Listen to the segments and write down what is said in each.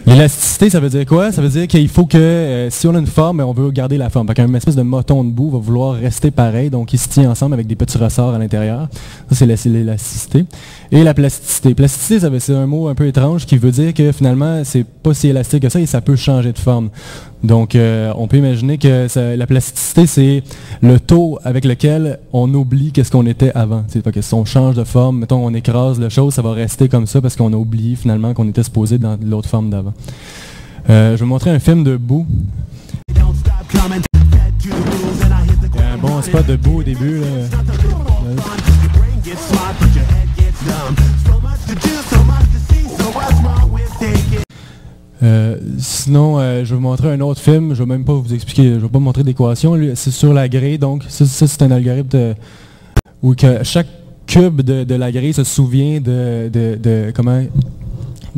L'élasticité, ça veut dire quoi? Ça veut dire qu'il faut que, si on a une forme, on veut garder la forme. Fait qu'un espèce de moton de boue va vouloir rester pareil, donc il se tient ensemble avec des petits ressorts à l'intérieur. Ça, c'est l'élasticité. Et la plasticité. Plasticité, c'est un mot un peu étrange qui veut dire que finalement, c'est pas si élastique que ça et ça peut changer de forme. Donc, on peut imaginer que la plasticité, c'est le taux avec lequel on oublie qu'est-ce qu'on était avant. Fait que si on change de forme, mettons on écrase la chose, ça va rester comme ça parce qu'on a oublié finalement qu'on était supposé dans l'autre forme d'avant. Je vais vous montrer un film de boue. Il y a un bon spot de boue au début. Là. Sinon, je vais vous montrer un autre film. Je ne vais même pas vous expliquer, je ne vais pas vous montrer d'équation. C'est sur la grille, donc ça c'est un algorithme où que chaque cube de la grille se souvient de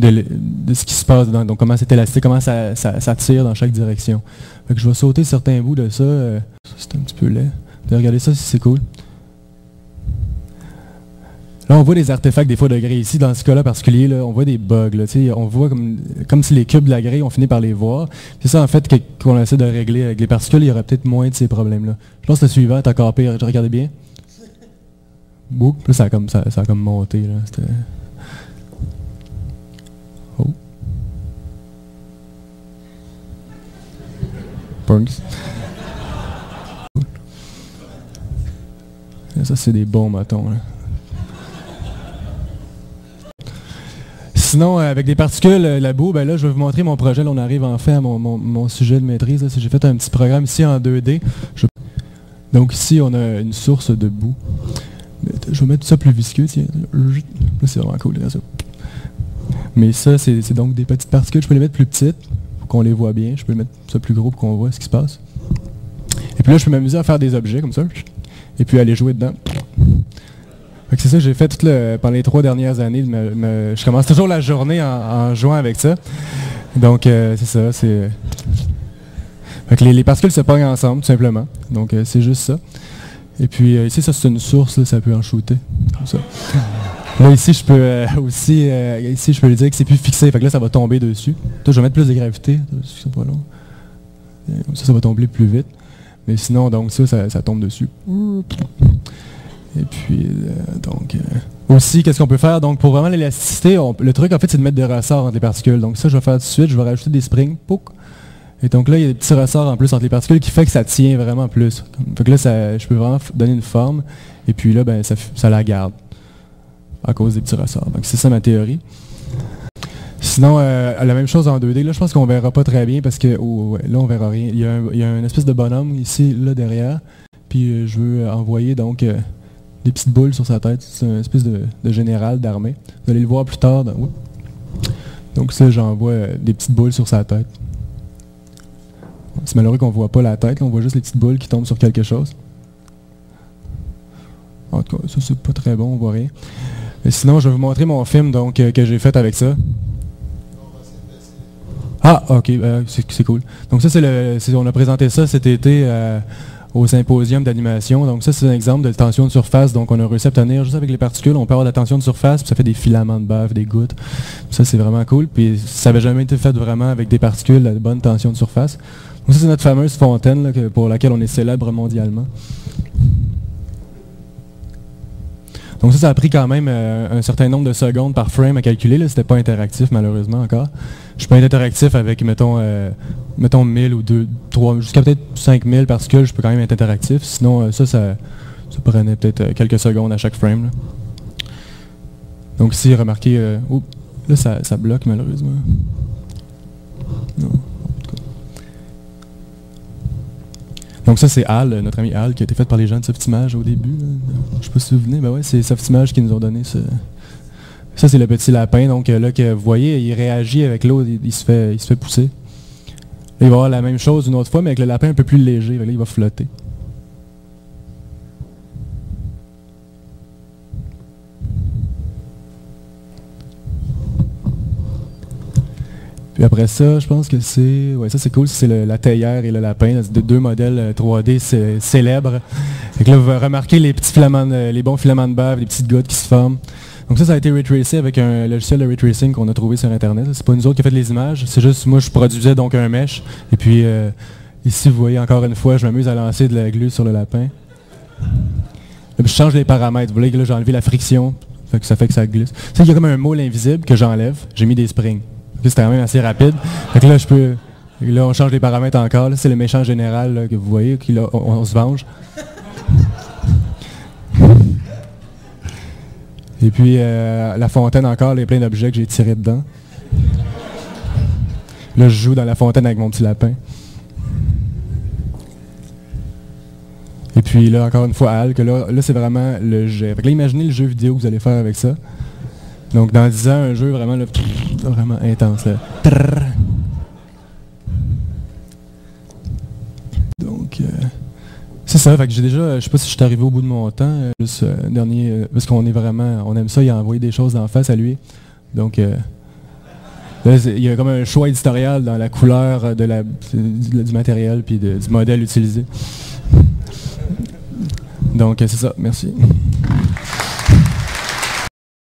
ce qui se passe dedans. Donc comment c'est élastique, comment ça tire dans chaque direction. Fait que je vais sauter certains bouts de ça. C'est un petit peu laid. Regardez ça si c'est cool. Là, on voit des artefacts des fois de grille. Ici, dans ce cas-là particulier, là, on voit des bugs. Là, on voit comme si les cubes de la grille, on finit par les voir. C'est ça, en fait, qu'on essaie de régler avec les particules, il y aurait peut-être moins de ces problèmes-là. Je pense que le suivant est encore pire. Regardez bien. Bouc. Là, ça a comme monté. Là. Oh. Punks. Ça, c'est des bons matons. Là. Sinon, avec des particules, la boue, ben là, je vais vous montrer mon projet. Là, on arrive enfin à mon sujet de maîtrise. Là. J'ai fait un petit programme ici en 2D. Donc ici, on a une source de boue. Je vais mettre ça plus visqueux. Tiens. Là, c'est vraiment cool. Là, ça. Mais ça, c'est donc des petites particules. Je peux les mettre plus petites pour qu'on les voit bien. Je peux les mettre ça plus gros pour qu'on voit ce qui se passe. Et puis là, je peux m'amuser à faire des objets comme ça. Et puis aller jouer dedans. C'est ça que j'ai fait pendant les 3 dernières années. Je commence toujours la journée en jouant avec ça. Donc, c'est ça. Fait que les particules se pognent ensemble, tout simplement. Donc, c'est juste ça. Et puis, ici, ça, c'est une source. Là, ça peut en shooter. Comme ça. Là, ici, je peux aussi... ici, je peux lui dire que c'est plus fixé. Fait que là, ça va tomber dessus. Toi, je vais mettre plus de gravité. C'est pas long. Comme ça va tomber plus vite. Mais sinon, donc, ça tombe dessus. Et puis, aussi, qu'est-ce qu'on peut faire? Donc, pour vraiment l'élasticité, le truc, en fait, c'est de mettre des ressorts entre les particules. Donc, ça, je vais faire tout de suite. Je vais rajouter des springs. Pouc. Et donc là, il y a des petits ressorts en plus entre les particules qui fait que ça tient vraiment plus. Fait que là, je peux vraiment donner une forme. Et puis là, ben, ça la garde à cause des petits ressorts. Donc, c'est ça ma théorie. Sinon, la même chose en 2D. Là, je pense qu'on ne verra pas très bien parce que là, on ne verra rien. Il y a une espèce de bonhomme ici, là, derrière. Puis, je veux envoyer, donc... des petites boules sur sa tête. C'est une espèce de général d'armée. Vous allez le voir plus tard. Donc ça, j'envoie des petites boules sur sa tête. C'est malheureux qu'on ne voit pas la tête. Là, on voit juste les petites boules qui tombent sur quelque chose. En tout cas, ça, c'est pas très bon. On voit rien. Mais sinon, je vais vous montrer mon film donc, que j'ai fait avec ça. Ah, ok. C'est cool. Donc ça, on a présenté ça cet été... au symposium d'animation. Donc ça, c'est un exemple de tension de surface. Donc on a réussi à obtenir, juste avec les particules, on peut avoir de la tension de surface, puis ça fait des filaments de bave, des gouttes. Ça, c'est vraiment cool. Puis ça n'avait jamais été fait vraiment avec des particules à de bonne tension de surface. Donc ça, c'est notre fameuse fontaine là, pour laquelle on est célèbre mondialement. Donc ça a pris quand même un certain nombre de secondes par frame à calculer. C'était pas interactif, malheureusement, encore. Je peux être interactif avec, mettons 1000 ou 2, 3, jusqu'à peut-être 5000 particules, je peux quand même être interactif. Sinon, ça prenait peut-être quelques secondes à chaque frame. Là. Donc ici, remarquez... là, ça bloque, malheureusement. Non. Donc ça, c'est Al, notre ami Al, qui a été fait par les gens de Softimage au début. Là. Je ne sais pas si vous vous souvenez, ben ouais, c'est Softimage qui nous ont donné ce... Ça, c'est le petit lapin. Donc là, que vous voyez, il réagit avec l'eau, il se fait pousser. Là, il va avoir la même chose une autre fois, mais avec le lapin un peu plus léger. Là, il va flotter. Puis après ça, je pense que c'est... Ouais, ça c'est cool, c'est la théière et le lapin, c'est deux modèles 3D célèbres. Fait que là, vous remarquez les petits filaments, les bons filaments de bave, les petites gouttes qui se forment. Donc ça a été retracé avec un logiciel de ray tracing qu'on a trouvé sur Internet. C'est pas nous autres qui a fait les images, c'est juste moi je produisais donc un mesh. Et puis ici vous voyez encore une fois, je m'amuse à lancer de la glu sur le lapin. Et puis je change les paramètres. Vous voyez que là j'ai enlevé la friction, ça fait que ça glisse. Tu sais, il y a comme un moule invisible que j'enlève, j'ai mis des springs. C'était quand même assez rapide. Fait que là je peux. Là on change les paramètres encore. C'est le méchant général là, que vous voyez, qui là, on se venge. Et puis la fontaine encore, il y a plein d'objets que j'ai tirés dedans. Là, je joue dans la fontaine avec mon petit lapin. Et puis là, encore une fois, Al, que là c'est vraiment le jet. Fait que là, imaginez le jeu vidéo que vous allez faire avec ça. Donc, dans 10 ans, un jeu vraiment, là, vraiment intense. Là. Donc, c'est ça, fait que j'ai déjà, je sais pas si je suis arrivé au bout de mon temps, juste dernier, parce qu'on est vraiment, on aime ça, il a envoyé des choses en face à lui. Donc, là, il y a comme un choix éditorial dans la couleur du matériel puis du modèle utilisé. Donc, c'est ça, merci.